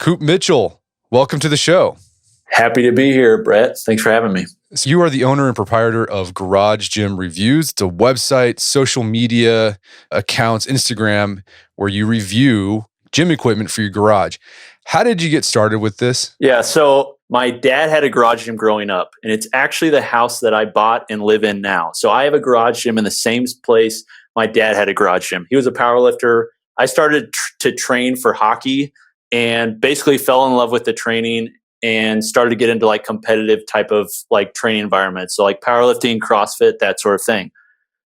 Coop Mitchell, welcome to the show. Happy to be here, Brett. Thanks for having me. So you are the owner and proprietor of Garage Gym Reviews. It's a website, social media accounts, Instagram, where you review gym equipment for your garage. How did you get started with this? Yeah, so my dad had a garage gym growing up, and it's actually the house that I bought and live in now. So I have a garage gym in the same place my dad had a garage gym. He was a power lifter. I started to train for hockey and basically fell in love with the training and started to get into like competitive type of like training environments. So like powerlifting, CrossFit, that sort of thing.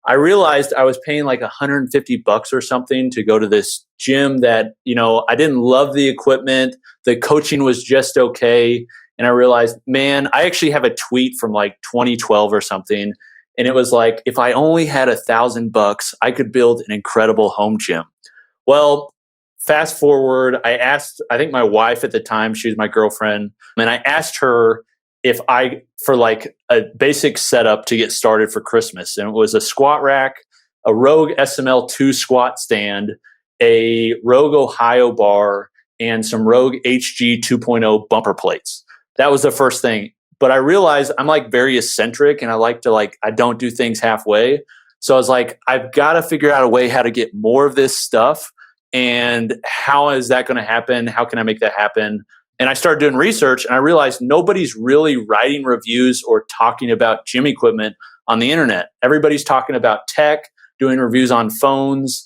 I realized I was paying like $150 or something to go to this gym that, I didn't love the equipment. The coaching was just okay. And I realized, man, I actually have a tweet from like 2012 or something. And it was like, if I only had $1,000, I could build an incredible home gym. Well, fast forward, I think my wife at the time, she was my girlfriend, and I asked her for like a basic setup to get started for Christmas. And it was a squat rack, a Rogue SML2 squat stand, a Rogue Ohio bar, and some Rogue HG 2.0 bumper plates. That was the first thing. But I realized I'm like very eccentric and I like to I don't do things halfway. So I was like, I've got to figure out a way how to get more of this stuff. And how is that going to happen? How can I make that happen? And I started doing research and I realized nobody's really writing reviews or talking about gym equipment on the internet. Everybody's talking about tech, doing reviews on phones,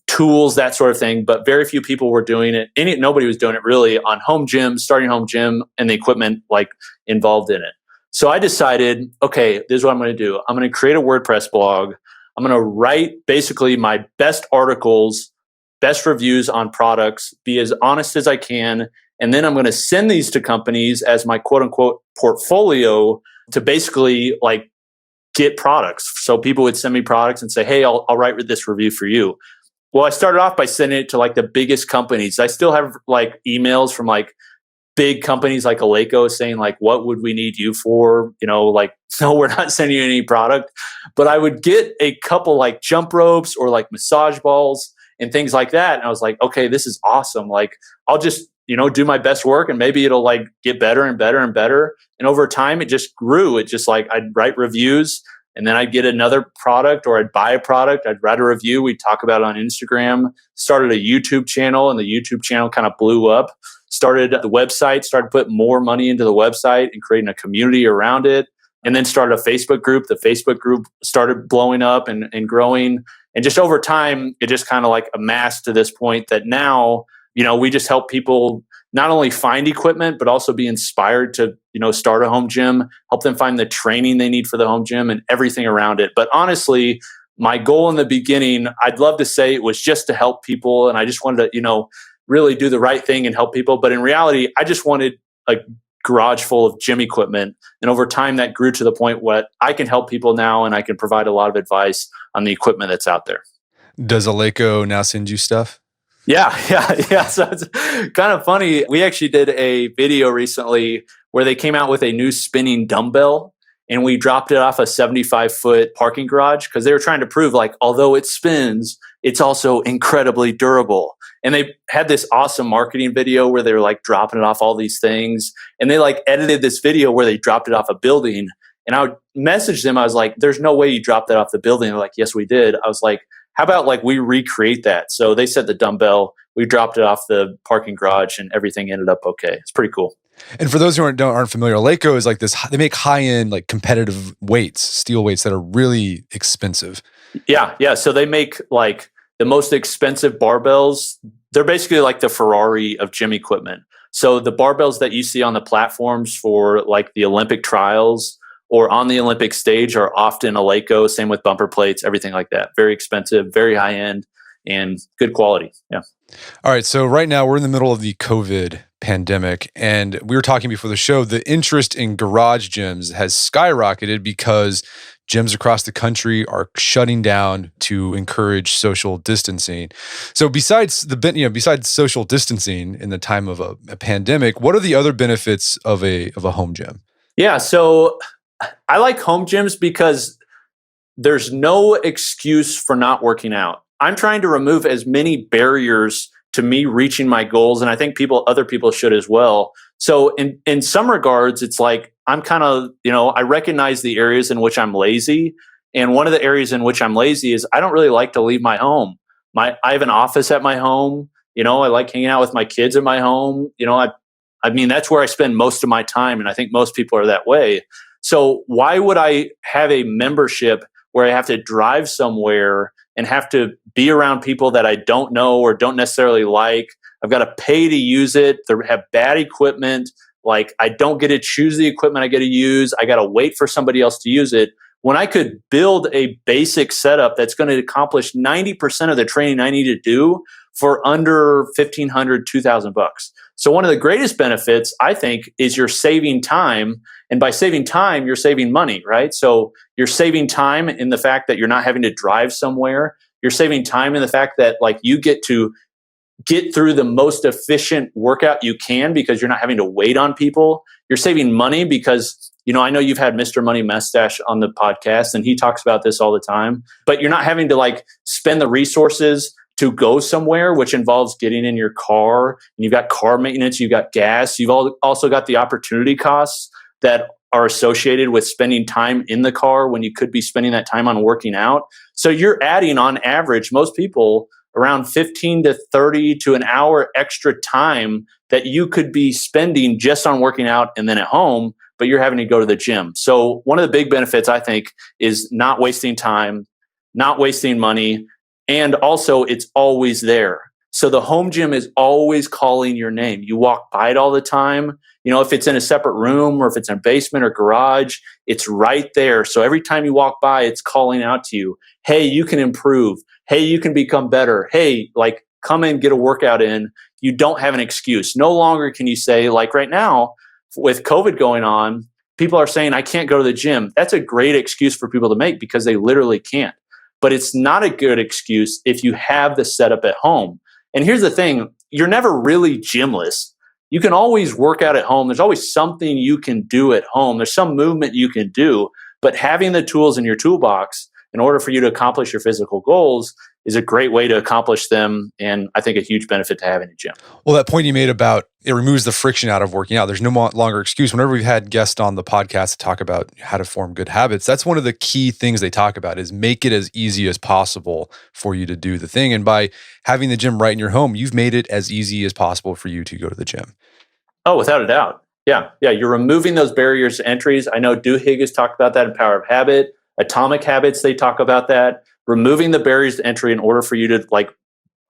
tools, that sort of thing. But very few people were doing it. Nobody was doing it really on home gyms, starting home gym, and the equipment like involved in it. So I decided, okay, this is what I'm going to do. I'm going to create a WordPress blog. I'm going to write basically my best articles, best reviews on products, be as honest as I can. And then I'm going to send these to companies as my quote unquote portfolio to basically like get products. So people would send me products and say, hey, I'll write this review for you. Well, I started off by sending it to like the biggest companies. I still have like emails from like big companies like Eleiko saying like, what would we need you for? Like, no, we're not sending you any product. But I would get a couple like jump ropes or like massage balls and things like that. And I was like, okay, this is awesome. Like, I'll just, do my best work and maybe it'll like get better and better and better. And over time, it just grew. It just like, I'd write reviews and then I'd get another product or I'd buy a product. I'd write a review. We'd talk about it on Instagram, started a YouTube channel and the YouTube channel kind of blew up, started the website, started putting more money into the website and creating a community around it. And then started a Facebook group. The Facebook group started blowing up and growing. And just over time, it just kind of like amassed to this point that now, we just help people not only find equipment, but also be inspired to, start a home gym, help them find the training they need for the home gym and everything around it. But honestly, my goal in the beginning, I'd love to say it was just to help people. And I just wanted to, really do the right thing and help people. But in reality, I just wanted a garage full of gym equipment. And over time, that grew to the point where I can help people now and I can provide a lot of advice on the equipment that's out there. Does Eleiko now send you stuff? Yeah. So it's kind of funny. We actually did a video recently where they came out with a new spinning dumbbell and we dropped it off a 75-foot parking garage because they were trying to prove like, although it spins, it's also incredibly durable. And they had this awesome marketing video where they were like dropping it off all these things. And they like edited this video where they dropped it off a building. And I would message them. I was like, there's no way you dropped that off the building. They're like, yes, we did. I was like, how about like we recreate that? So they said the dumbbell, we dropped it off the parking garage and everything ended up okay. It's pretty cool. And for those who aren't familiar, Eleiko is like this, they make high-end like competitive weights, steel weights that are really expensive. Yeah. So they make like the most expensive barbells. They're basically like the Ferrari of gym equipment. So the barbells that you see on the platforms for like the Olympic trials or on the Olympic stage are often Eleiko, same with bumper plates, everything like that. Very expensive, very high end, and good quality. Yeah. All right. So right now we're in the middle of the COVID pandemic, and we were talking before the show, the interest in garage gyms has skyrocketed because gyms across the country are shutting down to encourage social distancing. So besides social distancing in the time of a pandemic, what are the other benefits of a home gym? Yeah. So I like home gyms because there's no excuse for not working out. I'm trying to remove as many barriers to me reaching my goals. And I think other people should as well. So in some regards, it's like I'm kind of, I recognize the areas in which I'm lazy. And one of the areas in which I'm lazy is I don't really like to leave my home. I have an office at my home. I like hanging out with my kids at my home. I mean, that's where I spend most of my time. And I think most people are that way. So why would I have a membership where I have to drive somewhere and have to be around people that I don't know or don't necessarily like? I've got to pay to use it. They have bad equipment. Like, I don't get to choose the equipment I get to use. I got to wait for somebody else to use it. When I could build a basic setup that's going to accomplish 90% of the training I need to do for under $1,500, $2,000. So one of the greatest benefits, I think, is you're saving time. And by saving time, you're saving money, right? So you're saving time in the fact that you're not having to drive somewhere. You're saving time in the fact that, like, you get to get through the most efficient workout you can because you're not having to wait on people. You're saving money because, I know you've had Mr. Money Mustache on the podcast and he talks about this all the time, but you're not having to spend the resources to go somewhere, which involves getting in your car, and you've got car maintenance, you've got gas, you've also got the opportunity costs that are associated with spending time in the car when you could be spending that time on working out. So you're adding, on average, most people, around 15 to 30 to an hour extra time that you could be spending just on working out and then at home, but you're having to go to the gym. So one of the big benefits, I think, is not wasting time, not wasting money, and also it's always there. So the home gym is always calling your name. You walk by it all the time. If it's in a separate room or if it's in a basement or garage, it's right there. So every time you walk by, it's calling out to you. Hey, you can improve. Hey, you can become better. Hey, come in, get a workout in. You don't have an excuse. No longer can you say, like right now, with COVID going on, people are saying, I can't go to the gym. That's a great excuse for people to make because they literally can't. But it's not a good excuse if you have the setup at home. And here's the thing, you're never really gymless. You can always work out at home. There's always something you can do at home. There's some movement you can do, but having the tools in your toolbox in order for you to accomplish your physical goals is a great way to accomplish them. And I think a huge benefit to having a gym. Well, that point you made about it removes the friction out of working out. There's no longer excuse. Whenever we've had guests on the podcast to talk about how to form good habits, that's one of the key things they talk about is make it as easy as possible for you to do the thing. And by having the gym right in your home, you've made it as easy as possible for you to go to the gym. Oh, without a doubt. Yeah. You're removing those barriers to entries. I know Duhigg has talked about that in Power of Habit. Atomic Habits, they talk about that. Removing the barriers to entry in order for you to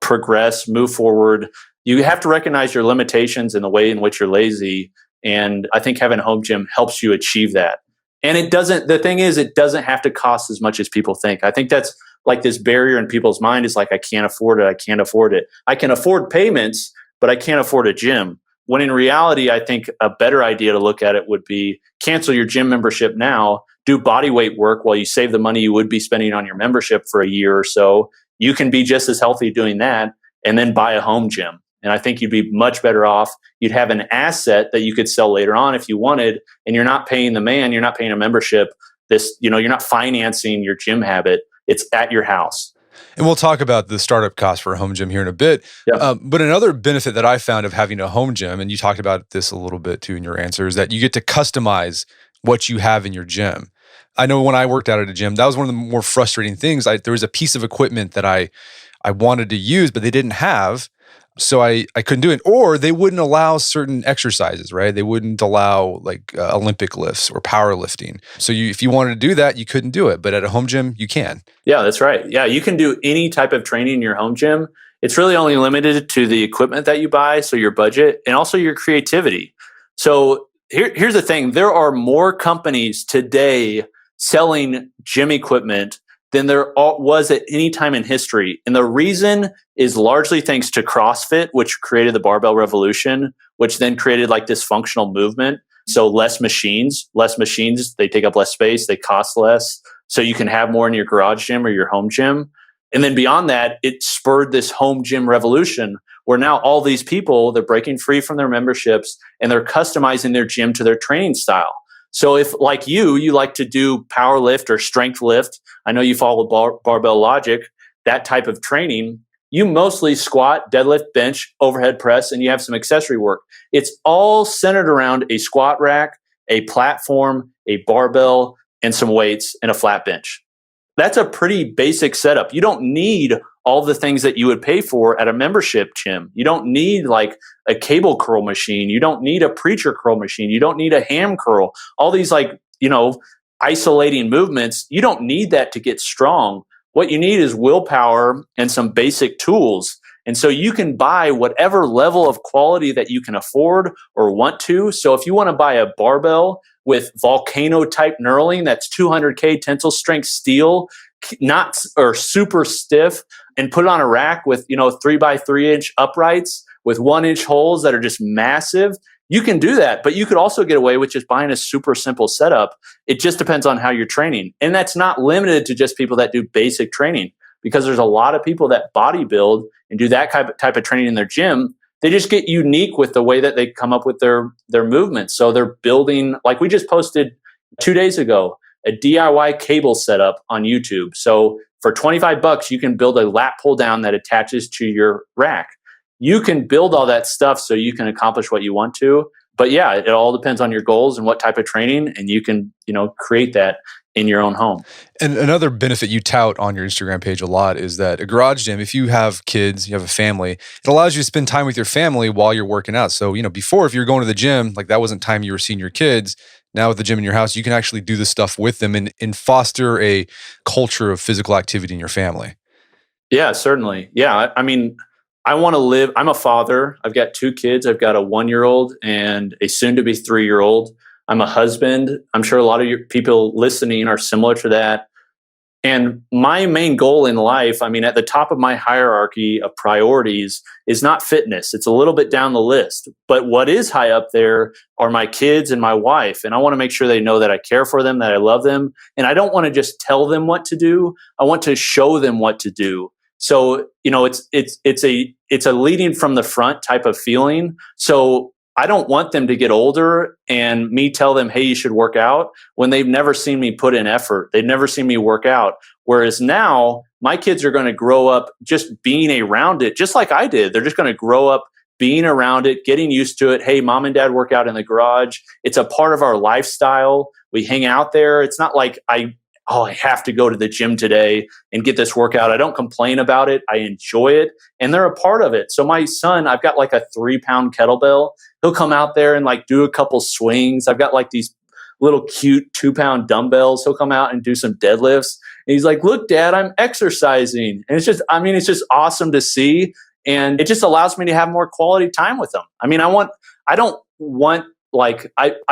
progress, move forward. You have to recognize your limitations in the way in which you're lazy. And I think having a home gym helps you achieve that. And the thing is, it doesn't have to cost as much as people think. I think that's this barrier in people's mind is I can't afford it. I can't afford it. I can afford payments, but I can't afford a gym. When in reality, I think a better idea to look at it would be cancel your gym membership now, do body weight work while you save the money you would be spending on your membership for a year or so. You can be just as healthy doing that and then buy a home gym. And I think you'd be much better off. You'd have an asset that you could sell later on if you wanted, and you're not paying the man, you're not paying a membership. You're not financing your gym habit. It's at your house. And we'll talk about the startup cost for a home gym here in a bit. Yep. But another benefit that I found of having a home gym, and you talked about this a little bit too in your answer, is that you get to customize what you have in your gym. I know when I worked out at a gym, that was one of the more frustrating things. There was a piece of equipment that I wanted to use, but they didn't have. So I couldn't do it. Or they wouldn't allow certain exercises, right? They wouldn't allow Olympic lifts or powerlifting. So if you wanted to do that, you couldn't do it. But at a home gym, you can. Yeah, that's right. Yeah, you can do any type of training in your home gym. It's really only limited to the equipment that you buy, so your budget, and also your creativity. So here's the thing. There are more companies today selling gym equipment than there was at any time in history. And the reason is largely thanks to CrossFit, which created the barbell revolution, which then created this functional movement. So less machines, they take up less space, they cost less. So you can have more in your garage gym or your home gym. And then beyond that, it spurred this home gym revolution where now all these people, they're breaking free from their memberships and they're customizing their gym to their training style. So if, like you like to do power lift or strength lift, I know you follow barbell logic, that type of training, you mostly squat, deadlift, bench, overhead press, and you have some accessory work. It's all centered around a squat rack, a platform, a barbell, and some weights and a flat bench. That's a pretty basic setup. You don't need all the things that you would pay for at a membership gym. You don't need like a cable curl machine. You don't need a preacher curl machine. You don't need a ham curl. All these like, isolating movements, you don't need that to get strong. What you need is willpower and some basic tools. And so you can buy whatever level of quality that you can afford or want to. So if you want to buy a barbell with volcano type knurling, that's 200K tensile strength steel, not or super stiff, and put it on a rack with 3x3 inch uprights with 1 inch holes that are just massive, you can do that. But you could also get away with just buying a super simple setup. It just depends on how you're training. And that's not limited to just people that do basic training, because there's a lot of people that bodybuild and do that type of training in their gym. They just get unique with the way that they come up with their movements. So they're building, like we just posted 2 days ago, a DIY cable setup on YouTube. So for $25, you can build a lat pull down that attaches to your rack. You can build all that stuff so you can accomplish what you want to. But yeah, it all depends on your goals and what type of training, and you can, create that in your own home. And another benefit you tout on your Instagram page a lot is that a garage gym, if you have kids, you have a family, it allows you to spend time with your family while you're working out. So, before, if you're going to the gym, like that wasn't time you were seeing your kids. Now with the gym in your house, you can actually do this stuff with them and foster a culture of physical activity in your family. Yeah, certainly. Yeah. I mean, I want to live. I'm a father. I've got 2 kids. I've got a 1-year-old and a soon to be 3-year-old. I'm a husband. I'm sure a lot of your people listening are similar to that. And my main goal in life, at the top of my hierarchy of priorities is not fitness. It's a little bit down the list. But what is high up there are my kids and my wife. And I want to make sure they know that I care for them, that I love them. And I don't want to just tell them what to do. I want to show them what to do. So, it's a leading from the front type of feeling. So I don't want them to get older and me tell them, hey, you should work out, when they've never seen me put in effort. They've never seen me work out. Whereas now my kids are going to grow up just being around it, just like I did. They're just going to grow up being around it, getting used to it. Hey, mom and dad work out in the garage. It's a part of our lifestyle. We hang out there. It's not like I have to go to the gym today and get this workout. I don't complain about it. I enjoy it. And they're a part of it. So my son, I've got like a 3-pound kettlebell. He'll come out there and like do a couple swings. I've got like these little cute 2-pound dumbbells. He'll come out and do some deadlifts. And he's like, look, Dad, I'm exercising. And it's just awesome to see. And it just allows me to have more quality time with them. I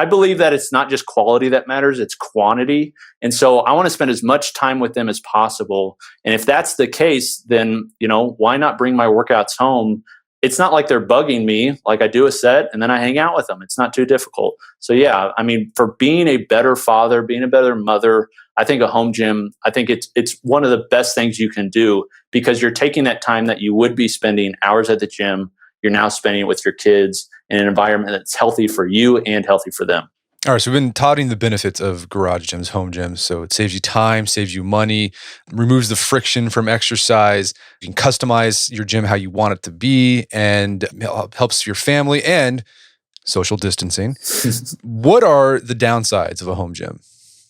believe that it's not just quality that matters, it's quantity. And so I want to spend as much time with them as possible. And if that's the case, then, why not bring my workouts home? It's not like they're bugging me. Like I do a set and then I hang out with them. It's not too difficult. So yeah, for being a better father, being a better mother, I think a home gym, I think it's one of the best things you can do, because you're taking that time that you would be spending hours at the gym, you're now spending it with your kids in an environment that's healthy for you and healthy for them. All right, so we've been touting the benefits of garage gyms, home gyms. So it saves you time, saves you money, removes the friction from exercise. You can customize your gym how you want it to be, and helps your family and social distancing. What are the downsides of a home gym?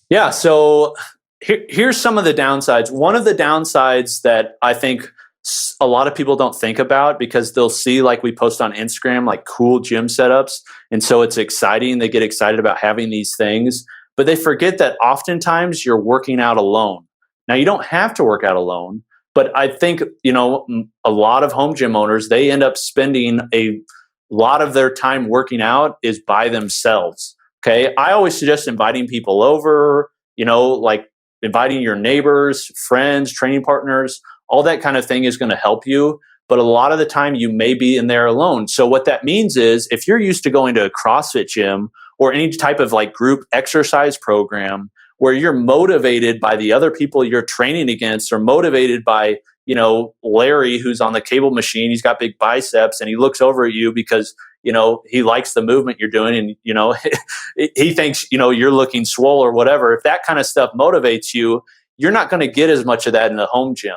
Yeah, so here's some of the downsides. One of the downsides that I think a lot of people don't think about, because they'll see, like we post on Instagram, like cool gym setups. And so it's exciting. They get excited about having these things, but they forget that oftentimes you're working out alone. Now, you don't have to work out alone, but I think, a lot of home gym owners, they end up spending a lot of their time working out is by themselves. Okay. I always suggest inviting people over, like inviting your neighbors, friends, training partners. All that kind of thing is going to help you. But a lot of the time you may be in there alone. So what that means is, if you're used to going to a CrossFit gym or any type of like group exercise program where you're motivated by the other people you're training against, or motivated by, Larry, who's on the cable machine, he's got big biceps and he looks over at you because, he likes the movement you're doing, and, he thinks, you're looking swole or whatever. If that kind of stuff motivates you, you're not going to get as much of that in the home gym.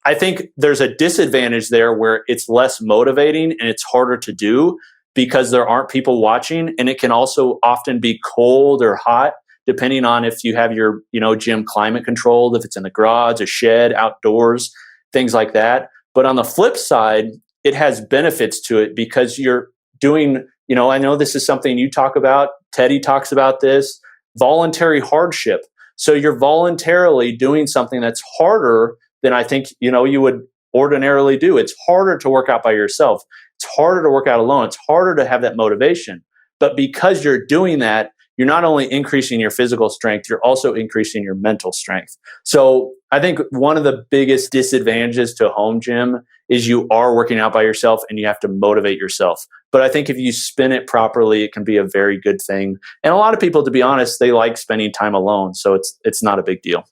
I think there's a disadvantage there where it's less motivating and it's harder to do because there aren't people watching, and it can also often be cold or hot depending on if you have your, gym climate controlled, if it's in the garage, a shed, outdoors, things like that. But on the flip side, it has benefits to it because you're doing, I know this is something you talk about, Teddy talks about this, voluntary hardship. So you're voluntarily doing something that's harder than I think, you would ordinarily do. It's harder to work out by yourself. It's harder to work out alone. It's harder to have that motivation. But because you're doing that, you're not only increasing your physical strength, you're also increasing your mental strength. So I think one of the biggest disadvantages to a home gym is you are working out by yourself and you have to motivate yourself. But I think if you spin it properly, it can be a very good thing. And a lot of people, to be honest, they like spending time alone. So it's not a big deal.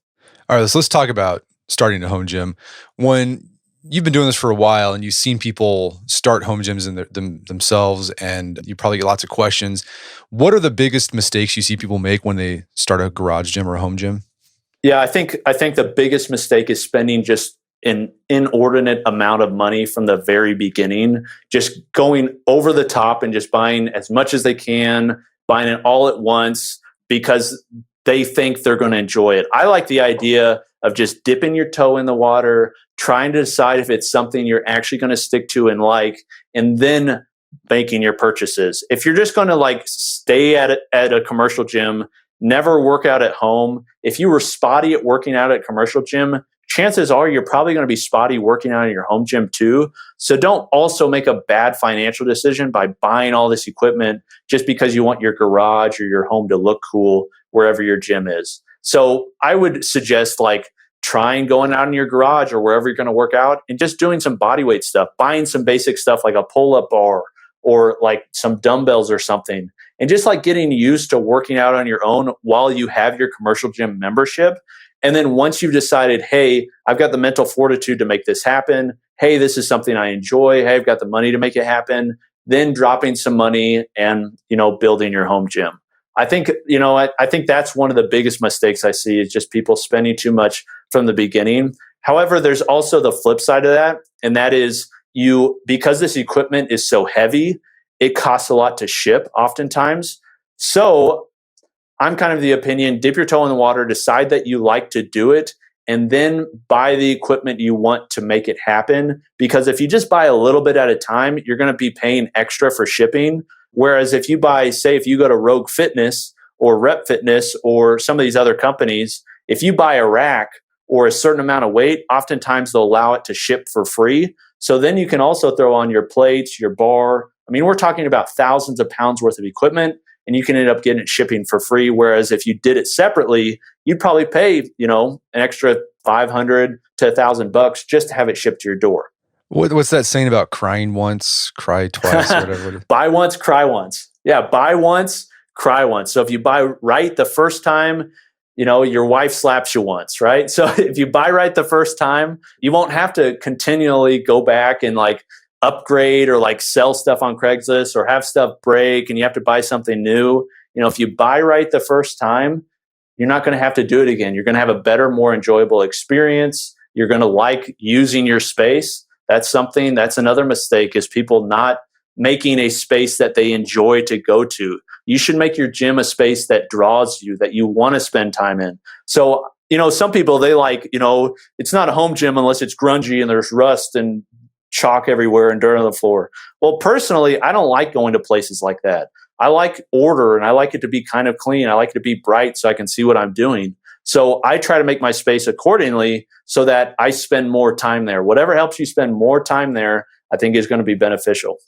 All right, so let's talk about starting a home gym. When you've been doing this for a while and you've seen people start home gyms in themselves, and you probably get lots of questions. What are the biggest mistakes you see people make when they start a garage gym or a home gym? Yeah, I think the biggest mistake is spending just an inordinate amount of money from the very beginning, just going over the top and just buying as much as they can, buying it all at once because they think they're going to enjoy it. I like the idea of just dipping your toe in the water, trying to decide if it's something you're actually going to stick to and like, and then making your purchases. If you're just going to stay at a commercial gym, never work out at home, if you were spotty at working out at a commercial gym, chances are you're probably going to be spotty working out in your home gym too. So don't also make a bad financial decision by buying all this equipment just because you want your garage or your home to look cool wherever your gym is. So I would suggest trying going out in your garage or wherever you're going to work out and just doing some body weight stuff, buying some basic stuff like a pull-up bar or some dumbbells or something. And just getting used to working out on your own while you have your commercial gym membership. And then once you've decided, hey, I've got the mental fortitude to make this happen. Hey, this is something I enjoy. Hey, I've got the money to make it happen. Then dropping some money and, building your home gym. I think, I think that's one of the biggest mistakes I see is just people spending too much from the beginning. However, there's also the flip side of that. And that is because this equipment is so heavy, it costs a lot to ship oftentimes. So I'm kind of the opinion, dip your toe in the water, decide that you like to do it, and then buy the equipment you want to make it happen. Because if you just buy a little bit at a time, you're going to be paying extra for shipping. Whereas if you if you go to Rogue Fitness or Rep Fitness or some of these other companies, if you buy a rack or a certain amount of weight, oftentimes they'll allow it to ship for free. So then you can also throw on your plates, your bar. I mean, we're talking about thousands of pounds worth of equipment, and you can end up getting it shipping for free. Whereas if you did it separately, you'd probably pay, an extra $500 to $1,000 just to have it shipped to your door. What's that saying about crying once, cry twice, or whatever? Buy once, cry once. Yeah, buy once, cry once. So if you buy right the first time, your wife slaps you once, right? So if you buy right the first time, you won't have to continually go back and upgrade or sell stuff on Craigslist or have stuff break and you have to buy something new. If you buy right the first time, you're not going to have to do it again. You're going to have a better, more enjoyable experience. You're going to like using your space. That's another mistake is people not making a space that they enjoy to go to. You should make your gym a space that draws you, that you want to spend time in. So, some people, they it's not a home gym unless it's grungy and there's rust and chalk everywhere and dirt on the floor. Well, personally, I don't like going to places like that. I like order and I like it to be kind of clean. I like it to be bright so I can see what I'm doing. So I try to make my space accordingly so that I spend more time there. Whatever helps you spend more time there, I think is going to be beneficial.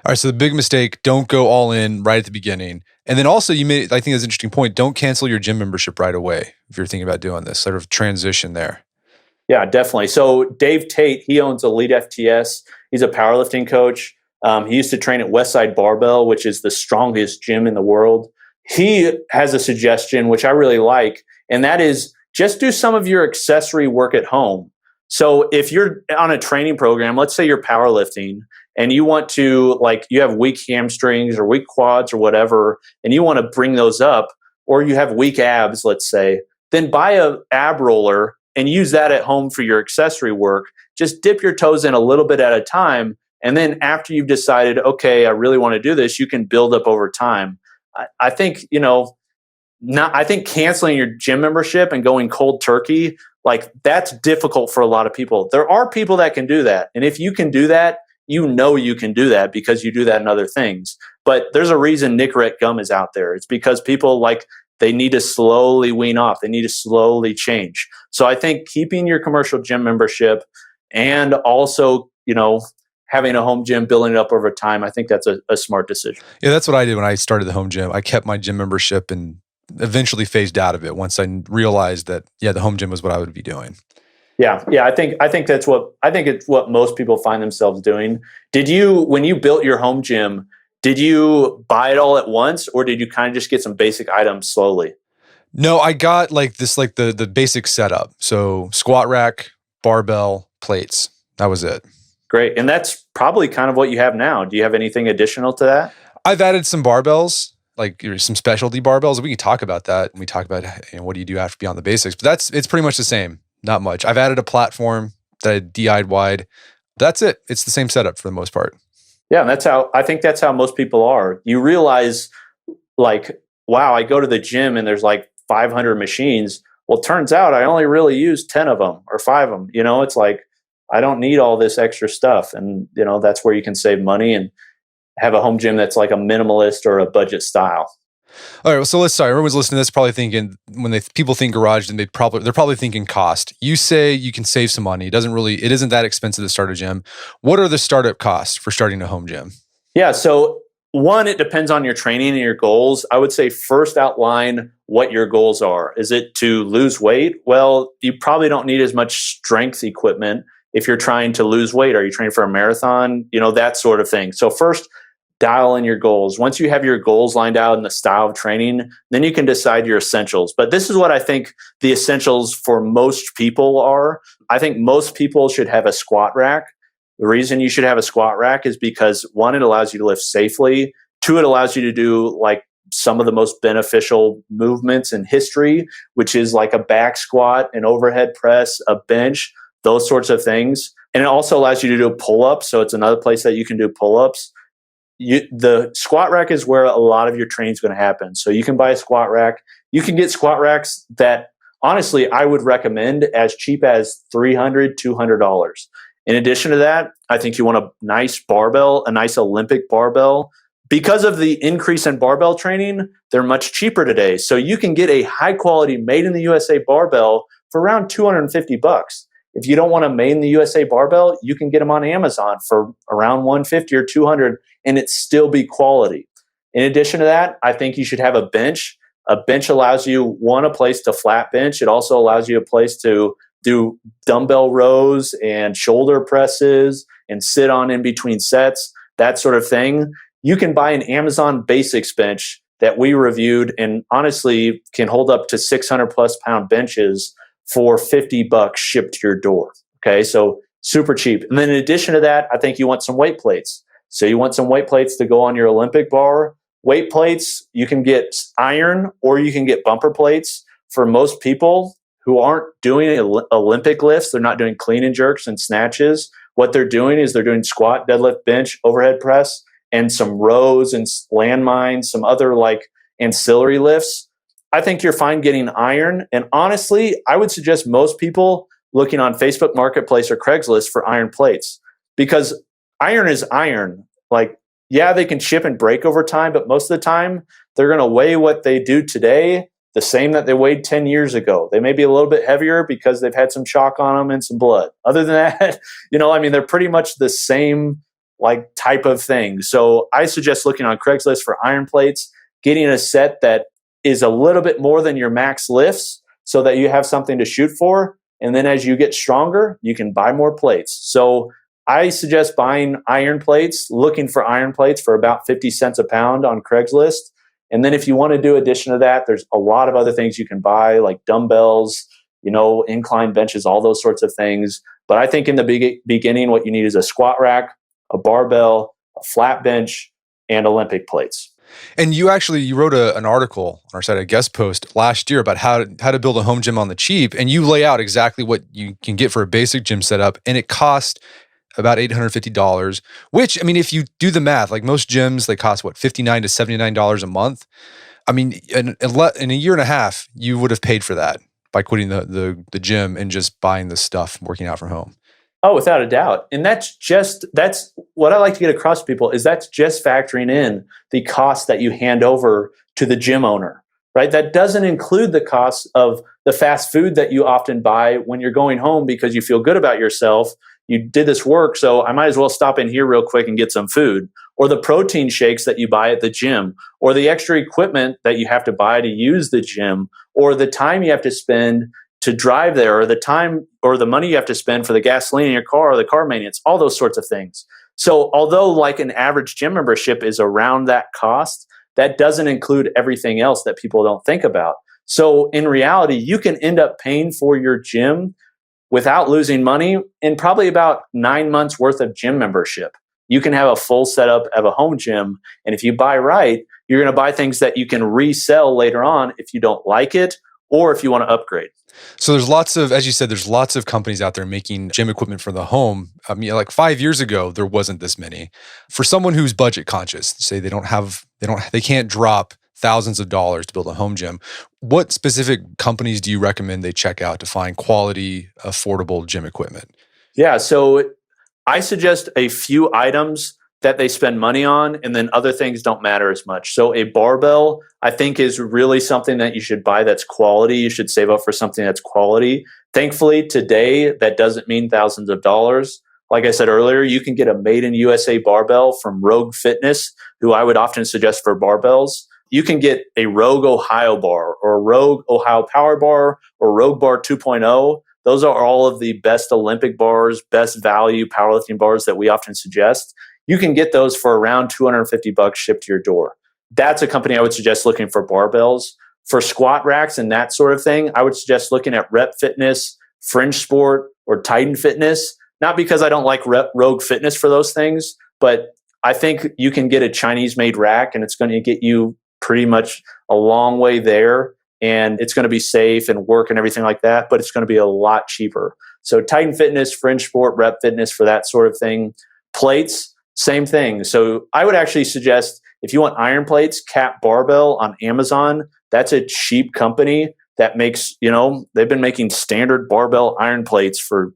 All right, so the big mistake, don't go all in right at the beginning. And then also I think that's an interesting point, don't cancel your gym membership right away if you're thinking about doing this, sort of transition there. Yeah, definitely. So Dave Tate, he owns Elite FTS. He's a powerlifting coach. He used to train at Westside Barbell, which is the strongest gym in the world. He has a suggestion, which I really like, and that is just do some of your accessory work at home. So if you're on a training program, let's say you're powerlifting and you want to, you have weak hamstrings or weak quads or whatever, and you want to bring those up, or you have weak abs, let's say, then buy a ab roller and use that at home for your accessory work. Just dip your toes in a little bit at a time. And then after you've decided, okay, I really want to do this, you can build up over time. I think, I think canceling your gym membership and going cold turkey, like that's difficult for a lot of people. There are people that can do that. And if you can do that, you can do that because you do that in other things. But there's a reason Nicorette gum is out there. It's because people they need to slowly wean off. They need to slowly change. So I think keeping your commercial gym membership and also, having a home gym, building it up over time, I think that's a smart decision. Yeah, that's what I did when I started the home gym. I kept my gym membership and eventually phased out of it once I realized that, the home gym was what I would be doing. Yeah. I think it's what most people find themselves doing. When you built your home gym, did you buy it all at once, or did you kind of just get some basic items slowly? No, I got the basic setup. So squat rack, barbell, plates. That was it. Great. And that's probably kind of what you have now. Do you have anything additional to that? I've added some barbells, like some specialty barbells. We can talk about that. We talk about what do you do after beyond the basics, but it's pretty much the same. Not much. I've added a platform that I DI'd wide. That's it. It's the same setup for the most part. Yeah, and I think that's how most people are. You realize, wow, I go to the gym and there's 500 machines. Well, it turns out I only really use 10 of them or 5 of them. It's I don't need all this extra stuff. And, that's where you can save money and have a home gym that's like a minimalist or a budget style. All right, so everyone's listening to this probably thinking, when people think garage, then they're probably thinking cost. You say you can save some money. It isn't that expensive to start a gym. What are the startup costs for starting a home gym? Yeah, so one, it depends on your training and your goals. I would say first outline what your goals are. Is it to lose weight? Well, you probably don't need as much strength equipment if you're trying to lose weight. Are you training for a marathon? That sort of thing. So first, dial in your goals. Once you have your goals lined out in the style of training, then you can decide your essentials. But this is what I think the essentials for most people are. I think most people should have a squat rack. The reason you should have a squat rack is because, one, it allows you to lift safely. 2, it allows you to do some of the most beneficial movements in history, which is like a back squat, an overhead press, a bench, those sorts of things. And it also allows you to do pull-ups. So it's another place that you can do pull-ups. The squat rack is where a lot of your training is going to happen. So you can buy a squat rack. You can get squat racks that, honestly, I would recommend as cheap as $300, $200. In addition to that, I think you want a nice barbell, a nice Olympic barbell. Because of the increase in barbell training, they're much cheaper today. So you can get a high quality made in the USA barbell for around $250. If you don't want a made in the USA barbell, you can get them on Amazon for around $150 or $200, and it still be quality. In addition to that, I think you should have a bench. A bench allows you, one, a place to flat bench. It also allows you a place to do dumbbell rows and shoulder presses and sit on in between sets, that sort of thing. You can buy an Amazon Basics bench that we reviewed and honestly can hold up to 600 plus pound benches for $50 shipped to your door. Okay, so super cheap. And then in addition to that, I think you want some weight plates. So you want some weight plates to go on your Olympic bar. Weight plates, you can get iron or you can get bumper plates. For most people who aren't doing Olympic lifts, they're not doing clean and jerks and snatches. What they're doing is they're doing squat, deadlift, bench, overhead press, and some rows and landmines, some other ancillary lifts. I think you're fine getting iron. And honestly, I would suggest most people looking on Facebook Marketplace or Craigslist for iron plates, because iron is iron. They can chip and break over time, but most of the time they're going to weigh what they do today the same that they weighed 10 years ago. They may be a little bit heavier because they've had some chalk on them and some blood. Other than that, they're pretty much the same type of thing. So I suggest looking on Craigslist for iron plates, getting a set that is a little bit more than your max lifts so that you have something to shoot for. And then as you get stronger, you can buy more plates. So I suggest buying iron plates, looking for iron plates for about 50 cents a pound on Craigslist. And then if you want to do addition to that, there's a lot of other things you can buy, like dumbbells, incline benches, all those sorts of things. But I think in the beginning, what you need is a squat rack, a barbell, a flat bench, and Olympic plates. And you wrote an article on our site, a guest post last year about how to build a home gym on the cheap, and you lay out exactly what you can get for a basic gym setup, and it cost about $850. Which, I mean, if you do the math, like most gyms, they cost what, $59 to $79 a month. I mean, in a year and a half, you would have paid for that by quitting the gym and just buying the stuff, working out from home. Oh, without a doubt. And that's what I like to get across to people is that's just factoring in the cost that you hand over to the gym owner, right? That doesn't include the cost of the fast food that you often buy when you're going home because you feel good about yourself. You did this work, so I might as well stop in here real quick and get some food. Or the protein shakes that you buy at the gym, or the extra equipment that you have to buy to use the gym, or the time you have to spend to drive there, or the time or the money you have to spend for the gasoline in your car or the car maintenance, all those sorts of things. So although like an average gym membership is around that cost, that doesn't include everything else that people don't think about. So in reality, you can end up paying for your gym without losing money in probably about 9 months worth of gym membership. You can have a full setup of a home gym. And if you buy right, you're going to buy things that you can resell later on if you don't like it or if you want to upgrade. So there's lots of, as you said, there's lots of companies out there making gym equipment for the home. I mean, like 5 years ago, there wasn't this many. For someone who's budget conscious, say they can't drop thousands of dollars to build a home gym. What specific companies do you recommend they check out to find quality, affordable gym equipment? Yeah, so I suggest a few items that they spend money on, and then other things don't matter as much. So a barbell, I think, is really something that you should buy that's quality. You should save up for something that's quality. Thankfully, today, that doesn't mean thousands of dollars. Like I said earlier, you can get a made in USA barbell from Rogue Fitness, who I would often suggest for barbells. You can get a Rogue Ohio bar or a Rogue Ohio Power Bar or Rogue Bar 2.0. Those are all of the best Olympic bars, best value powerlifting bars that we often suggest. You can get those for around $250 shipped to your door. That's a company I would suggest looking for barbells. For squat racks and that sort of thing, I would suggest looking at Rep Fitness, Fringe Sport, or Titan Fitness. Not because I don't like Rogue Fitness for those things, but I think you can get a Chinese-made rack and it's going to get you pretty much a long way there. And it's going to be safe and work and everything like that, but it's going to be a lot cheaper. So Titan Fitness, Fringe Sport, Rep Fitness for that sort of thing. Plates, same thing. So I would actually suggest if you want iron plates, Cap Barbell on Amazon. That's a cheap company that makes, they've been making standard barbell iron plates for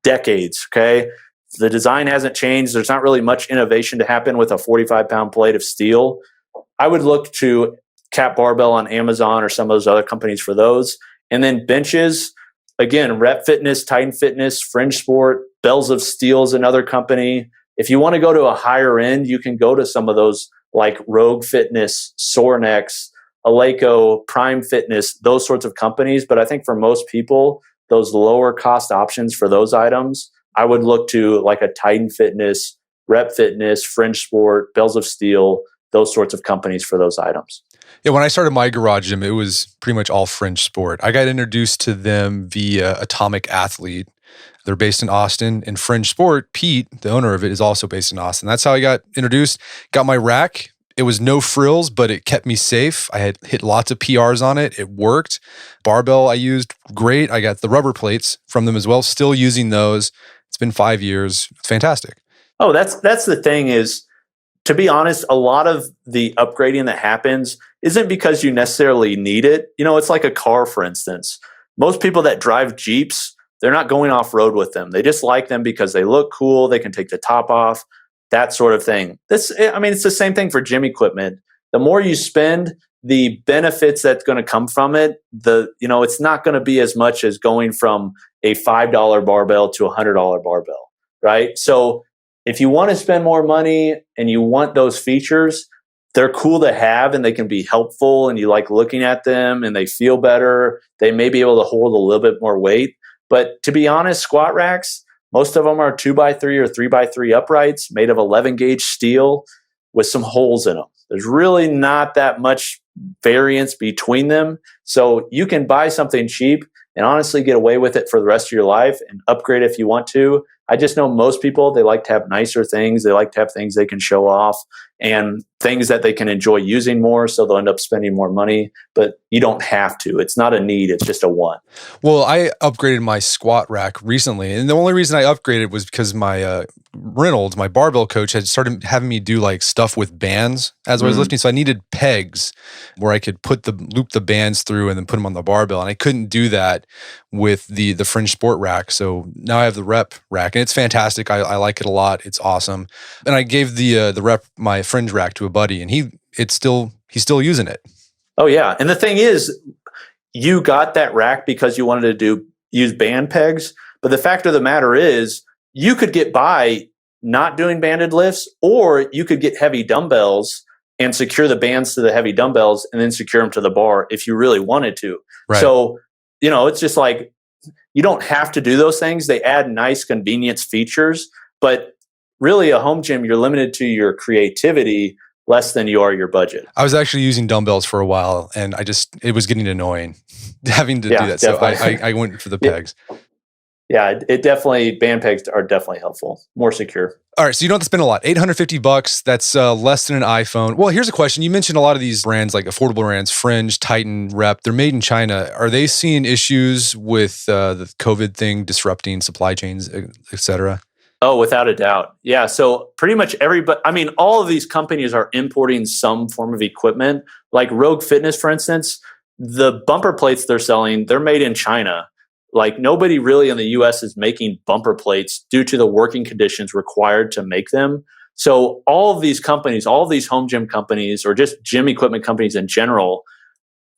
decades, okay? The design hasn't changed. There's not really much innovation to happen with a 45-pound plate of steel. I would look to Cap Barbell on Amazon or some of those other companies for those. And then benches, again, Rep Fitness, Titan Fitness, Fringe Sport, Bells of Steel is another company. If you want to go to a higher end, you can go to some of those like Rogue Fitness, Sornex, Eleiko, Prime Fitness, those sorts of companies. But I think for most people, those lower cost options for those items, I would look to like a Titan Fitness, Rep Fitness, Fringe Sport, Bells of Steel, those sorts of companies for those items. Yeah, when I started my garage gym, it was pretty much all Fringe Sport. I got introduced to them via Atomic Athlete. They're based in Austin, and Fringe Sport, Pete, the owner of it, is also based in Austin. That's how I got introduced. Got my rack. It was no frills, but it kept me safe. I had hit lots of PRs on it. It worked. Barbell I used great. I got the rubber plates from them as well. Still using those. It's been 5 years. It's fantastic. Oh, that's the thing is, to be honest, a lot of the upgrading that happens isn't because you necessarily need it. It's like a car, for instance. Most people that drive Jeeps, they're not going off-road with them. They just like them because they look cool. They can take the top off, that sort of thing. It's the same thing for gym equipment. The more you spend, the benefits that's going to come from it, it's not going to be as much as going from a $5 barbell to a $100 barbell, right? So if you want to spend more money and you want those features, they're cool to have and they can be helpful and you like looking at them and they feel better. They may be able to hold a little bit more weight. But to be honest, squat racks, most of them are 2x3 or 3x3 uprights made of 11 gauge steel with some holes in them. There's really not that much variance between them. So you can buy something cheap and honestly get away with it for the rest of your life and upgrade if you want to. I just know most people, they like to have nicer things. They like to have things they can show off. and things that they can enjoy using more, so they'll end up spending more money. But you don't have to. It's not a need, it's just a want. Well, I upgraded my squat rack recently, and the only reason I upgraded was because my Reynolds, my barbell coach, had started having me do like stuff with bands as I was lifting. So I needed pegs where I could loop the bands through and then put them on the barbell, and I couldn't do that with the Fringe Sport rack. So now I have the Rep rack, and it's fantastic. I like it a lot. It's awesome. And I gave the Rep my Fringe rack to a buddy, and he's still using it. Oh yeah, and the thing is, you got that rack because you wanted to use band pegs. But the fact of the matter is, you could get by not doing banded lifts, or you could get heavy dumbbells and secure the bands to the heavy dumbbells and then secure them to the bar if you really wanted to. Right. So, it's just like, you don't have to do those things. They add nice convenience features, but really a home gym, you're limited to your creativity less than you are your budget. I was actually using dumbbells for a while, and it was getting annoying having to do that. Definitely. So I went for the pegs. Yeah, band pegs are definitely helpful, more secure. All right, so you don't have to spend a lot. $850, that's less than an iPhone. Well, here's a question. You mentioned a lot of these brands, like affordable brands, Fringe, Titan, Rep, they're made in China. Are they seeing issues with the COVID thing disrupting supply chains, et cetera? Oh, without a doubt. Yeah. So pretty much all of these companies are importing some form of equipment. Like Rogue Fitness, for instance, the bumper plates they're selling, they're made in China. Like nobody really in the US is making bumper plates due to the working conditions required to make them. So all of these companies, all of these home gym companies, or just gym equipment companies in general,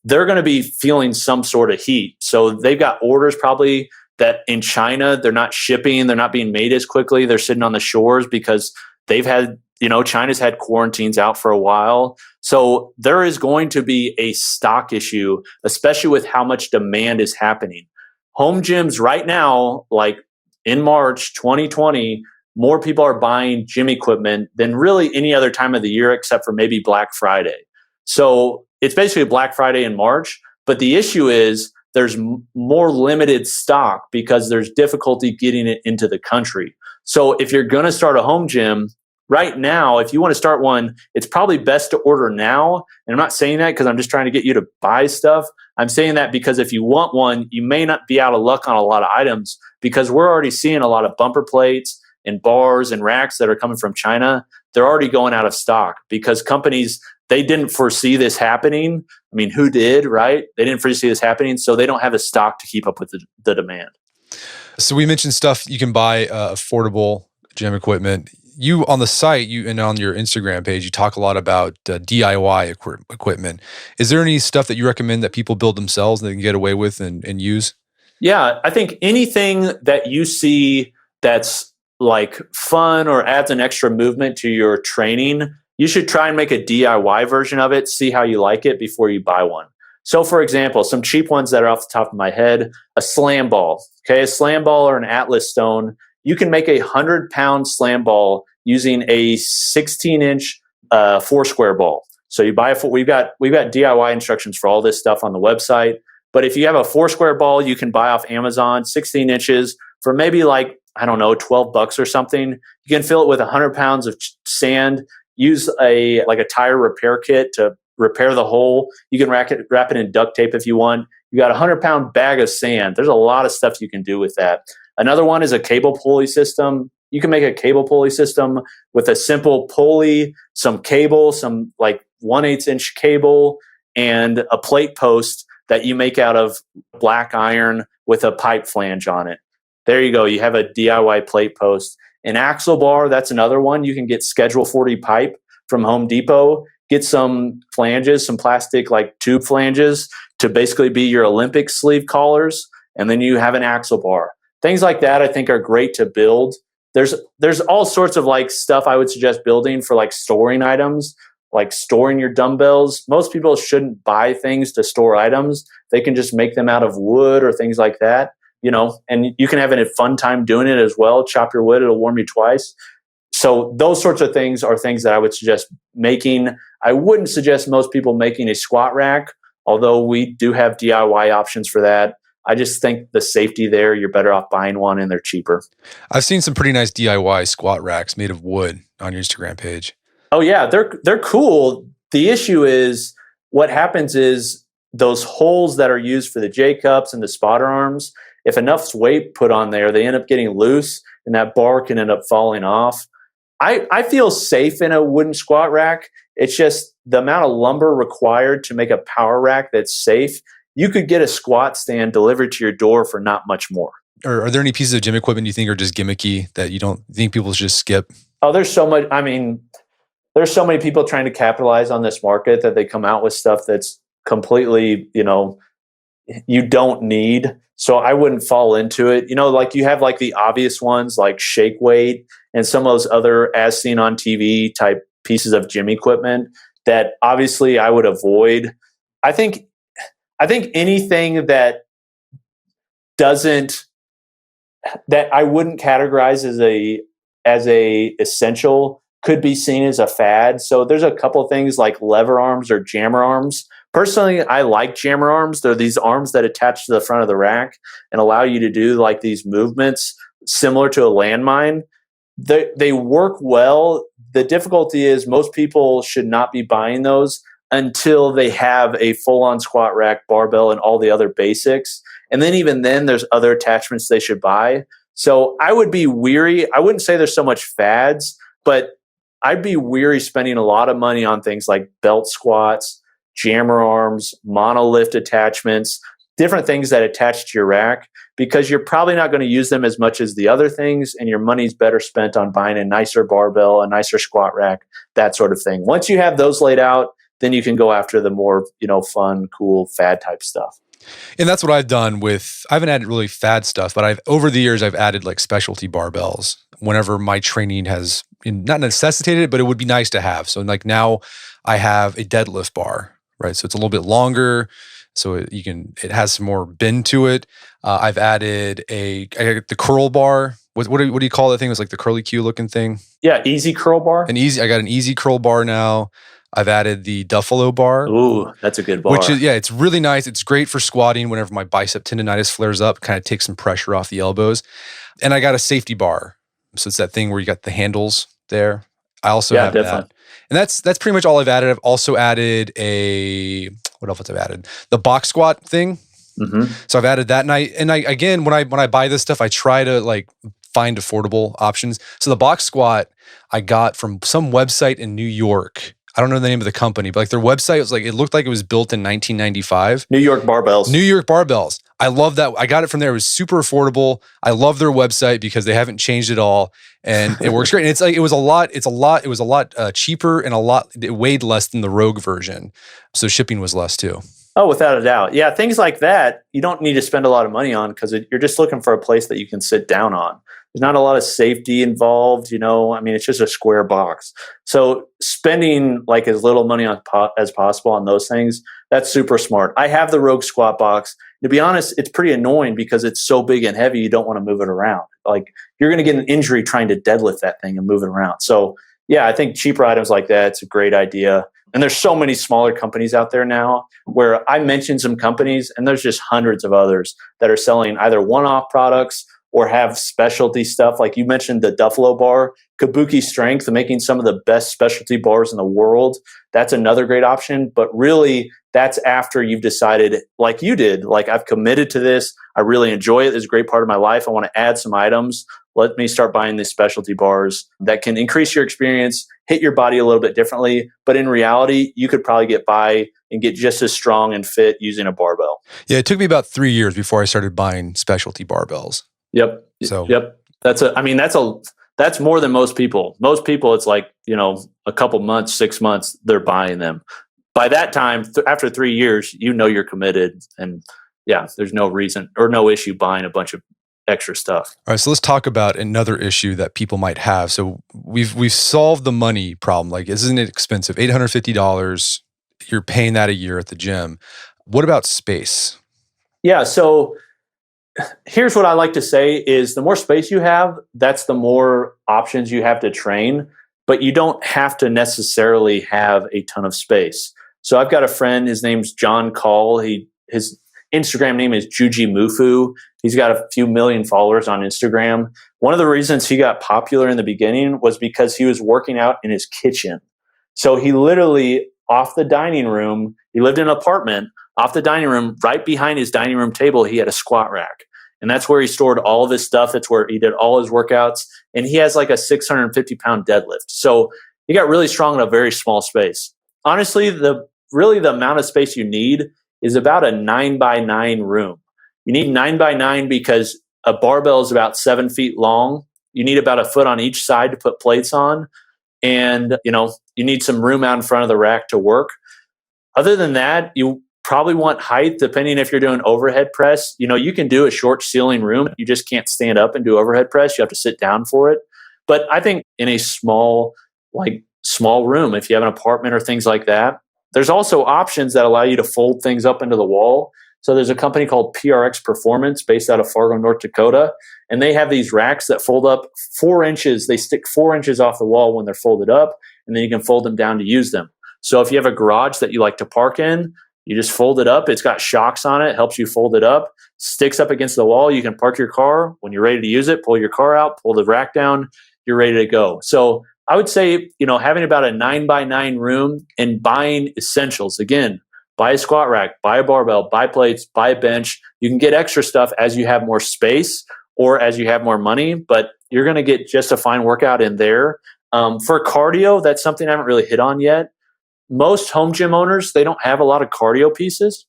they're going to be feeling some sort of heat. So they've got orders probably that in China, they're not shipping, they're not being made as quickly. They're sitting on the shores because they've had, China's had quarantines out for a while. So there is going to be a stock issue, especially with how much demand is happening. Home gyms right now, like in March 2020, more people are buying gym equipment than really any other time of the year except for maybe Black Friday. So it's basically Black Friday in March. But the issue is, there's more limited stock because there's difficulty getting it into the country. So if you're going to start a home gym right now, if you want to start one, it's probably best to order now. And I'm not saying that because I'm just trying to get you to buy stuff. I'm saying that because if you want one, you may not be out of luck on a lot of items, because we're already seeing a lot of bumper plates and bars and racks that are coming from China. They're already going out of stock because companies, they didn't foresee this happening. I mean, who did, right? They didn't foresee this happening, so they don't have the stock to keep up with the demand. So we mentioned stuff you can buy, affordable gym equipment. You on the site, and on your Instagram page, you talk a lot about DIY equipment. Is there any stuff that you recommend that people build themselves that they can get away with and use? Yeah, I think anything that you see that's like fun or adds an extra movement to your training, you should try and make a DIY version of it, see how you like it before you buy one. So for example, some cheap ones that are off the top of my head, a slam ball. Okay, a slam ball or an Atlas stone. You can make 100-pound slam ball using a 16-inch 4-square ball. So you buy we've got DIY instructions for all this stuff on the website. But if you have a 4-square ball, you can buy off Amazon, 16 inches for maybe like, I don't know, $12 or something. You can fill it with 100 pounds of sand. Use a tire repair kit to repair the hole. You can wrap it in duct tape if you want. You got a 100-pound bag of sand. There's a lot of stuff you can do with that. Another one is a cable pulley system. You can make a cable pulley system with a simple pulley, some cable, some like 1/8-inch cable, and a plate post that you make out of black iron with a pipe flange on it. There you go. You have a DIY plate post. An axle bar, that's another one. You can get Schedule 40 pipe from Home Depot. Get some flanges, some plastic like tube flanges to basically be your Olympic sleeve collars. And then you have an axle bar. Things like that I think are great to build. There's all sorts of like stuff I would suggest building for like storing items, like storing your dumbbells. Most people shouldn't buy things to store items. They can just make them out of wood or things like that, and you can have a fun time doing it as well. Chop your wood, it'll warm you twice. So those sorts of things are things that I would suggest making. I wouldn't suggest most people making a squat rack, although we do have DIY options for that. I just think the safety there, you're better off buying one and they're cheaper. I've seen some pretty nice DIY squat racks made of wood on your Instagram page. Oh yeah, they're cool. The issue is what happens is those holes that are used for the J cups and the spotter arms, if enough's weight put on there, they end up getting loose and that bar can end up falling off. I feel safe in a wooden squat rack. It's just the amount of lumber required to make a power rack that's safe. You could get a squat stand delivered to your door for not much more. Are there any pieces of gym equipment you think are just gimmicky that you don't think people should just skip? Oh, there's so much. I mean, there's so many people trying to capitalize on this market that they come out with stuff that's completely, you don't need. So I wouldn't fall into it. Like you have like the obvious ones like shake weight and some of those other as seen on TV type pieces of gym equipment that obviously I would avoid. I think anything that doesn't that I wouldn't categorize as a essential could be seen as a fad. So there's a couple of things like lever arms or jammer arms. Personally, I like jammer arms. They're these arms that attach to the front of the rack and allow you to do like these movements similar to a landmine. They work well. The difficulty is most people should not be buying those until they have a full-on squat rack, barbell, and all the other basics. And then even then, there's other attachments they should buy. So I would be weary. I wouldn't say there's so much fads, but I'd be weary spending a lot of money on things like belt squats, jammer arms, monolift attachments, different things that attach to your rack, because you're probably not going to use them as much as the other things, and your money's better spent on buying a nicer barbell, a nicer squat rack, that sort of thing. Once you have those laid out, then you can go after the more, fun, cool, fad type stuff. And that's what I've done I haven't added really fad stuff, but over the years, I've added like specialty barbells whenever my training has not necessitated it, but it would be nice to have. So like now I have a deadlift bar, right? So it's a little bit longer. So it has some more bend to it. I've added I got the curl bar. What do you call that thing? It was like the curly Q looking thing. Yeah, easy curl bar. I got an easy curl bar now. I've added the Duffalo bar. Ooh, that's a good bar. Which is, it's really nice. It's great for squatting whenever my bicep tendonitis flares up, kind of takes some pressure off the elbows. And I got a safety bar. So it's that thing where you got the handles there. I also have that. And that's pretty much all I've added. I've also added what else have I added? The box squat thing. Mm-hmm. So I've added that. And I again, when I buy this stuff, I try to like find affordable options. So the box squat I got from some website in New York. I don't know the name of the company, but like their website was like, it looked like it was built in 1995. New York Barbells. I love that. I got it from there. It was super affordable. I love their website because they haven't changed it all, and it works great. And it was a lot cheaper and it weighed less than the Rogue version. So shipping was less too. Oh, without a doubt. Yeah, things like that, you don't need to spend a lot of money on because you're just looking for a place that you can sit down on. There's not a lot of safety involved, it's just a square box. So spending like as little money as possible on those things, that's super smart. I have the Rogue squat box. To be honest, it's pretty annoying because it's so big and heavy, you don't want to move it around. Like you're going to get an injury trying to deadlift that thing and move it around. So yeah, I think cheaper items like that, it's a great idea. And there's so many smaller companies out there now where I mentioned some companies and there's just hundreds of others that are selling either one-off products or have specialty stuff. Like you mentioned the Duffalo bar, Kabuki Strength, making some of the best specialty bars in the world. That's another great option. But really, that's after you've decided, like you did, like I've committed to this. I really enjoy it. It's a great part of my life. I want to add some items. Let me start buying these specialty bars that can increase your experience, hit your body a little bit differently. But in reality, you could probably get by and get just as strong and fit using a barbell. Yeah, it took me about 3 years before I started buying specialty barbells. Yep. That's more than most people. Most people, it's like, a couple months, 6 months, they're buying them. By that time, after 3 years, you're committed. And yeah, there's no reason or no issue buying a bunch of extra stuff. All right, so let's talk about another issue that people might have. So we've solved the money problem. Like, isn't it expensive? $850. You're paying that a year at the gym. What about space? Yeah, so here's what I like to say is the more space you have, that's the more options you have to train, but you don't have to necessarily have a ton of space. So I've got a friend, his name's John Call. His Instagram name is Juji Mufu. He's got a few million followers on Instagram. One of the reasons he got popular in the beginning was because he was working out in his kitchen. So he literally, off the dining room, he lived in an apartment, off the dining room, right behind his dining room table, he had a squat rack. And that's where he stored all of his stuff. That's where he did all his workouts. And he has like a 650-pound deadlift. So he got really strong in a very small space. Honestly, the amount of space you need is about a 9x9 room. You need 9x9 because a barbell is about 7 feet long. You need about a foot on each side to put plates on. And, you need some room out in front of the rack to work. Other than that, you probably want height, depending if you're doing overhead press. You can do a short ceiling room. You just can't stand up and do overhead press. You have to sit down for it. But I think in a small room, if you have an apartment or things like that, there's also options that allow you to fold things up into the wall. So there's a company called PRX Performance based out of Fargo, North Dakota. And they have these racks that fold up 4 inches. They stick 4 inches off the wall when they're folded up, and then you can fold them down to use them. So if you have a garage that you like to park in, you just fold it up. It's got shocks on it, helps you fold it up, sticks up against the wall. You can park your car. When you're ready to use it, pull your car out, pull the rack down, you're ready to go. So I would say, having about a 9x9 room and buying essentials. Again, buy a squat rack, buy a barbell, buy plates, buy a bench. You can get extra stuff as you have more space or as you have more money, but you're going to get just a fine workout in there. For cardio, that's something I haven't really hit on yet. Most home gym owners, they don't have a lot of cardio pieces.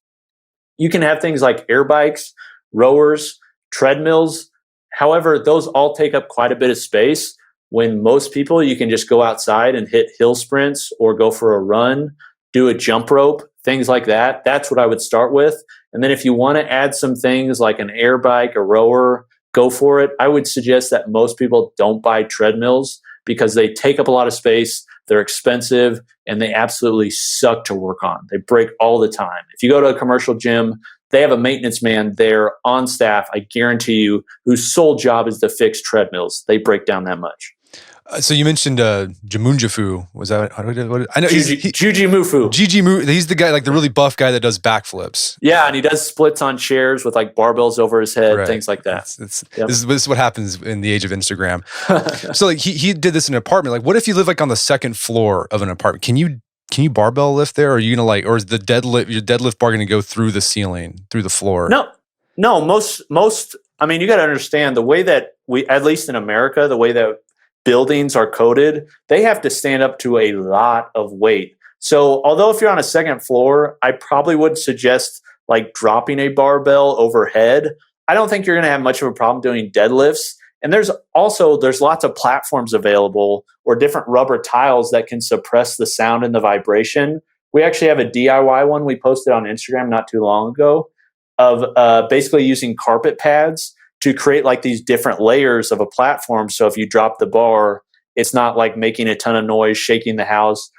You can have things like air bikes, rowers, treadmills. However, those all take up quite a bit of space. When most people, you can just go outside and hit hill sprints or go for a run, do a jump rope, things like that. That's what I would start with. And then if you want to add some things like an air bike, a rower, go for it. I would suggest that most people don't buy treadmills because they take up a lot of space, they're expensive, and they absolutely suck to work on. They break all the time. If you go to a commercial gym, they have a maintenance man there on staff, I guarantee you, whose sole job is to fix treadmills. They break down that much. So you mentioned Jamunjafu. Was that what I know? Juji Mufu. Gigi Mu. He's the guy, like the really buff guy that does backflips. Yeah, and he does splits on chairs with like barbells over his head, things like that. This is what happens in the age of Instagram. So like he did this in an apartment. Like, what if you live like on the second floor of an apartment? Can you barbell lift there? Or are you gonna or is your deadlift bar gonna go through the ceiling, through the floor? No. Most. I mean, you got to understand the way that at least in America, the way that buildings are coded, they have to stand up to a lot of weight. So although if you're on a second floor, I probably would suggest like dropping a barbell overhead. I don't think you're going to have much of a problem doing deadlifts. And there's lots of platforms available or different rubber tiles that can suppress the sound and the vibration. We actually have a DIY one we posted on Instagram not too long ago of basically using carpet pads to create like these different layers of a platform. So if you drop the bar, it's not like making a ton of noise, shaking the house,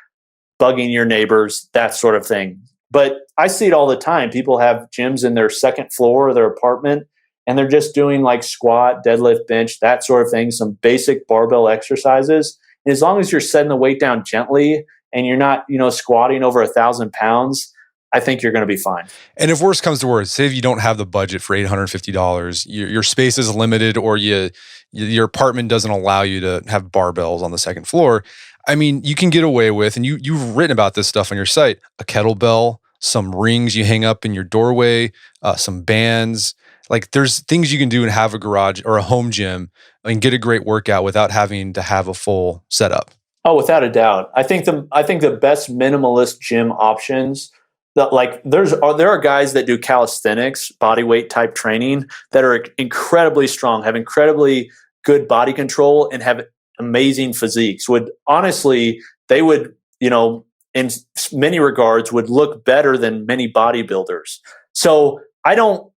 bugging your neighbors, that sort of thing. But I see it all the time. People have gyms in their second floor of their apartment, and they're just doing like squat, deadlift, bench, that sort of thing, some basic barbell exercises. And as long as you're setting the weight down gently and you're not, squatting over 1,000 pounds, I think you're going to be fine. And if worse comes to worse, say if you don't have the budget for $850, your space is limited, or your apartment doesn't allow you to have barbells on the second floor. I mean, you can get away with, and you've written about this stuff on your site, a kettlebell, some rings you hang up in your doorway, some bands. Like there's things you can do and have a garage or a home gym and get a great workout without having to have a full setup. Oh, without a doubt. I think the best minimalist gym options, there are guys that do calisthenics, body weight type training that are incredibly strong, have incredibly good body control, and have amazing physiques. They would, in many regards, would look better than many bodybuilders. So I don't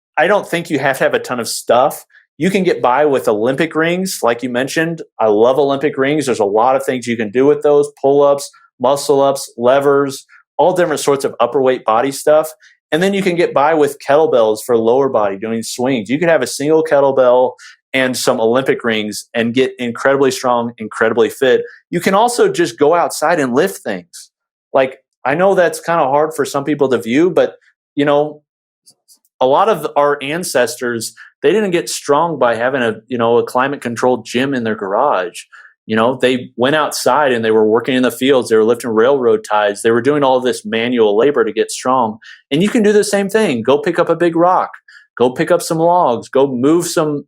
think you have to have a ton of stuff. You can get by with Olympic rings, like you mentioned. I love Olympic rings. There's a lot of things you can do with those: pull-ups, muscle-ups, levers, all different sorts of upper weight body stuff. And then you can get by with kettlebells for lower body, doing swings. You could have a single kettlebell and some Olympic rings and get incredibly strong, incredibly fit. You can also just go outside and lift things. Like, I know that's kind of hard for some people to view, but a lot of our ancestors, they didn't get strong by having a climate controlled gym in their garage. They went outside and they were working in the fields. They were lifting railroad ties. They were doing all of this manual labor to get strong. And you can do the same thing. Go pick up a big rock. Go pick up some logs. Go move some,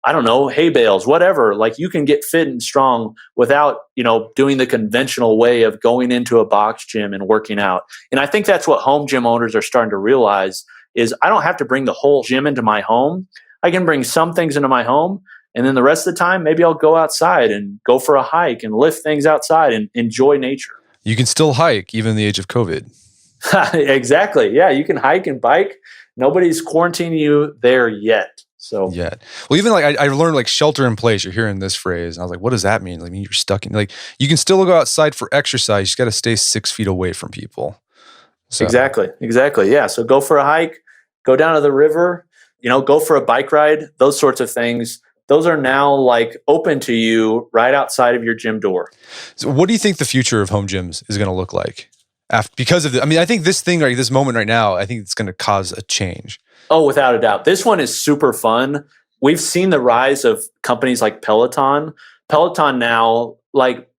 I don't know, hay bales, whatever. Like, you can get fit and strong without, doing the conventional way of going into a box gym and working out. And I think that's what home gym owners are starting to realize is I don't have to bring the whole gym into my home. I can bring some things into my home. And then the rest of the time, maybe I'll go outside and go for a hike and lift things outside and enjoy nature. You can still hike even in the age of COVID. Exactly. Yeah, you can hike and bike. Nobody's quarantining you there yet. So yeah. Well, even like I learned like shelter in place. You're hearing this phrase, and I was like, what does that mean? Like, you're stuck in, like, you can still go outside for exercise. You just got to stay 6 feet away from people. So. Exactly. Yeah. So go for a hike, go down to the river, go for a bike ride, those sorts of things. Those are now like open to you right outside of your gym door. So what do you think the future of home gyms is going to look like? Because of I think this thing, this moment right now, I think it's going to cause a change. Oh, without a doubt. This one is super fun. We've seen the rise of companies like Peloton. Peloton now, like,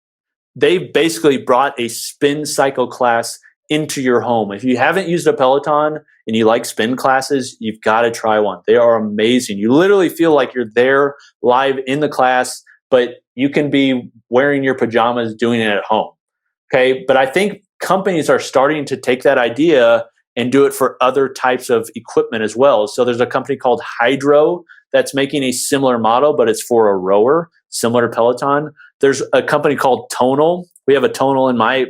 they've basically brought a spin cycle class into your home. If you haven't used a Peloton and you like spin classes, you've got to try one. They are amazing. You literally feel like you're there live in the class, but you can be wearing your pajamas doing it at home. Okay. But I think companies are starting to take that idea and do it for other types of equipment as well. So there's a company called Hydro that's making a similar model, but it's for a rower, similar to Peloton. There's a company called Tonal. We have a Tonal in my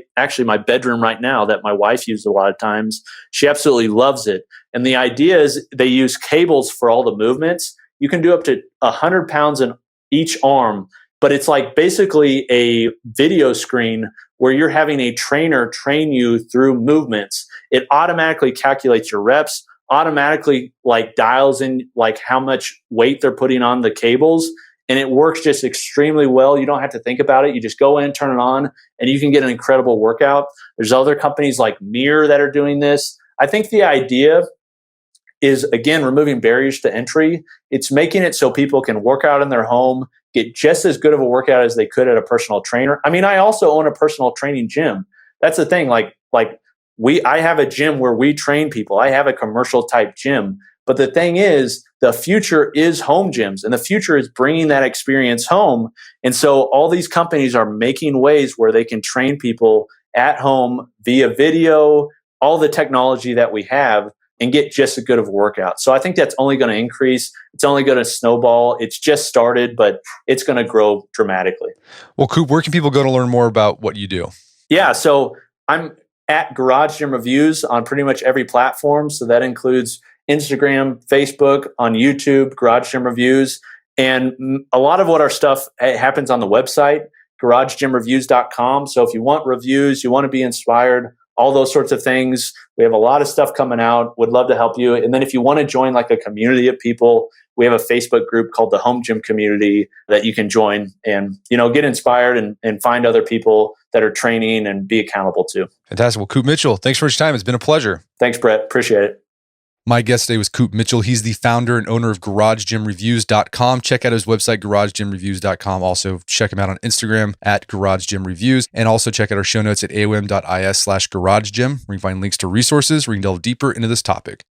bedroom right now that my wife uses a lot of times. She absolutely loves it. And the idea is they use cables for all the movements. You can do up to 100 pounds in each arm, but it's like basically a video screen where you're having a trainer train you through movements. It automatically calculates your reps, automatically like dials in like how much weight they're putting on the cables. And it works just extremely well. You don't have to think about it. You just go in, turn it on, and you can get an incredible workout. There's other companies like Mirror that are doing this. I think the idea is, again, removing barriers to entry. It's making it so people can work out in their home, get just as good of a workout as they could at a personal trainer. I mean, I also own a personal training gym. That's the thing. I have a gym where we train people. I have a commercial type gym. But the thing is, the future is home gyms, and the future is bringing that experience home. And so all these companies are making ways where they can train people at home via video, all the technology that we have, and get just as good of a workout. So I think that's only going to increase. It's only going to snowball. It's just started, but it's going to grow dramatically. Well, Coop, where can people go to learn more about what you do? Yeah, so I'm at Garage Gym Reviews on pretty much every platform. So that includes Instagram, Facebook, on YouTube, Garage Gym Reviews. And a lot of what our stuff happens on the website, garagegymreviews.com. So if you want reviews, you want to be inspired, all those sorts of things, we have a lot of stuff coming out. Would love to help you. And then if you want to join like a community of people, we have a Facebook group called the Home Gym Community that you can join and, get inspired and find other people that are training and be accountable to. Fantastic. Well, Coop Mitchell, thanks for your time. It's been a pleasure. Thanks, Brett. Appreciate it. My guest today was Coop Mitchell. He's the founder and owner of GarageGymReviews.com. Check out his website, GarageGymReviews.com. Also, check him out on Instagram at GarageGymReviews. And also check out our show notes at aom.is/GarageGym, where you can find links to resources where you can delve deeper into this topic.